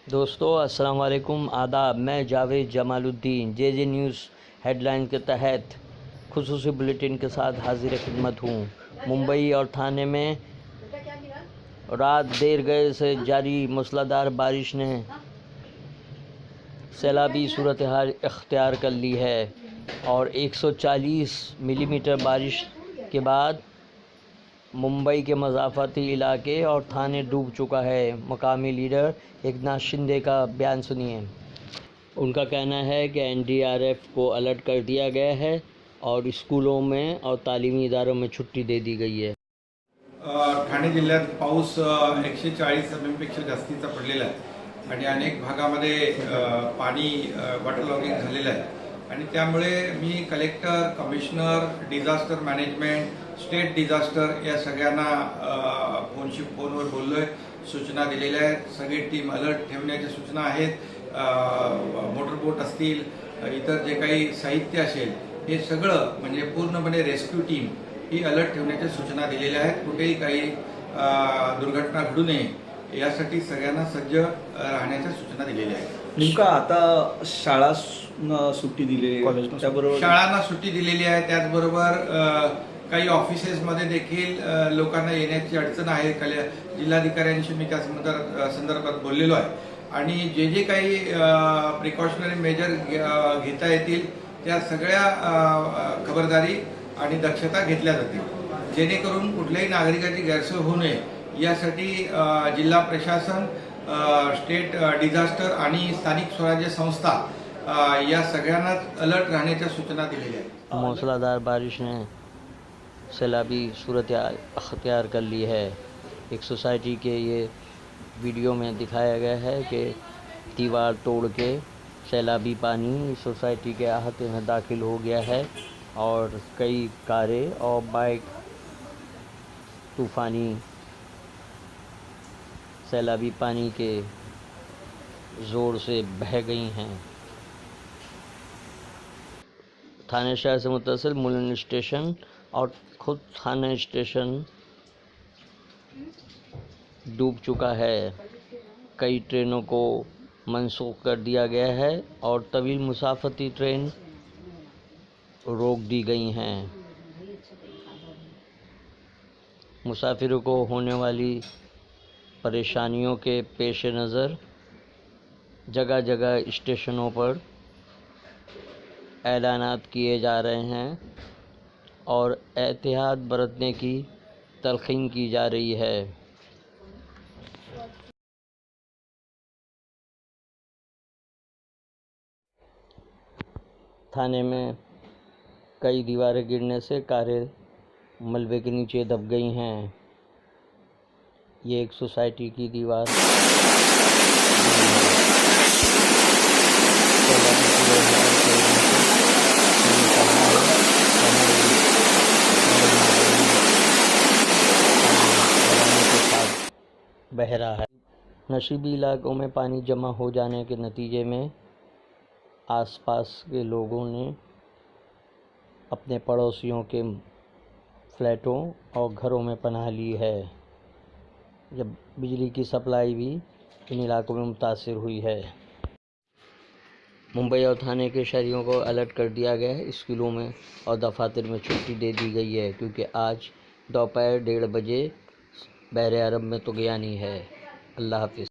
دوستو السلام علیکم، آداب۔ میں جاوید جمال الدین جے نیوز ہیڈ لائن کے تحت خصوصی بلیٹن کے ساتھ حاضر خدمت ہوں۔ ممبئی اور تھانے میں رات دیر گئے سے جاری موسلادھار بارش نے سیلابی صورتحال اختیار کر لی ہے اور 140 ملی میٹر بارش کے بعد ممبئی کے مضافاتی علاقے اور تھانے ڈوب چکا ہے۔ مقامی لیڈر ایکناتھ شندے کا بیان سنیے۔ ان کا کہنا ہے کہ NDRF کو الرٹ کر دیا گیا ہے اور اسکولوں میں اور تعلیمی اداروں میں چھٹی दे दी गई आहे। ठाणे जिल्ह्यात पाऊस 140 mm पेक्षा जास्तीचा पडलेला आहे आणि अनेक भागामध्ये पाणी वॉटरलॉगिंग झालेलं आहे आणि त्यामुळे मी collector, commissioner, disaster management, state disaster या सगळ्यांना फोनवर बोललोय, सूचना दिलेल्या आहेत। सगळी टीम अलर्ट ठेवण्याच्या सूचना आहेत। मोटरबोट असतील, इतर जे काही साहित्य असेल हे सगळं म्हणजे पूर्णपणे रेस्क्यू टीम ही अलर्ट ठेवण्याच्या सूचना दिलेल्या आहेत। कुठेही काही दुर्घटना घडू नये यासाठी सगळ्यांना सज्ज राहण्याच्या सूचना दिलेल्या आहेत। नेमका आता शाळा सुट्टी दिली, त्याबरोबर शाळांना सुट्टी दिलेली आहे, त्याचबरोबर काही ऑफिसेसमध्ये देखील लोकांना येण्याची अडचण आहे। जिल्हाधिकाऱ्यांशी मी त्या संदर्भात बोललेलो आहे आणि जे काही प्रिकॉशनरी मेजर घेता येतील त्या सगळ्या खबरदारी आणि दक्षता घेतल्या जातील, जेणेकरून कुठल्याही नागरिकाची गैरसोय होऊ नये यासाठी जिल्हा प्रशासन, स्टेट डिझास्टर आणि स्थानिक स्वराज्य संस्था या सगळ्यांना अलर्ट रहने सूचना दिलेल्या आहेत। मूसलाधार बारिश ने सैलाबी सूरत अख्तियार कर ली है। एक सोसाइटी के ये वीडियो में दिखाया गया है कि दीवार तोड़ के सैलाबी पानी सोसाइटी के अहाते में दाखिल हो गया है और कई कारें और बाइक तूफ़ानी सैलाबी पानी के ज़ोर से बह गई हैं। थाने शहर से मुتصل मुलुंड स्टेशन और खुद थाने स्टेशन डूब चुका है। कई ट्रेनों को मनसूख कर दिया गया है और तवील मुसाफती ट्रेन रोक दी गई हैं। मुसाफिरों को होने वाली परेशानियों के पेश नज़र जगह जगह स्टेशनों पर ऐलानात किए जा रहे हैं और एहतियात बरतने की तलक़ीन की जा रही है। थाने में कई दीवारें गिरने से कारें मलबे के नीचे दब गई हैं। ये एक सोसाइटी की दीवार बह रहा है। नशीबी इलाकों में पानी जमा हो जाने के नतीजे में आसपास के लोगों ने अपने पड़ोसियों के फ्लैटों और घरों में पनाह ली है, जब बिजली की सप्लाई भी इन इलाकों में मुतासिर हुई है। मुंबई और थाने के शहरियों को अलर्ट कर दिया गया है। स्कूलों में और दफातर में छुट्टी दे दी गई है क्योंकि आज दोपहर 1:30 बजे बहरे अरब में तुग़यानी है। अल्लाह हाफ़िज़।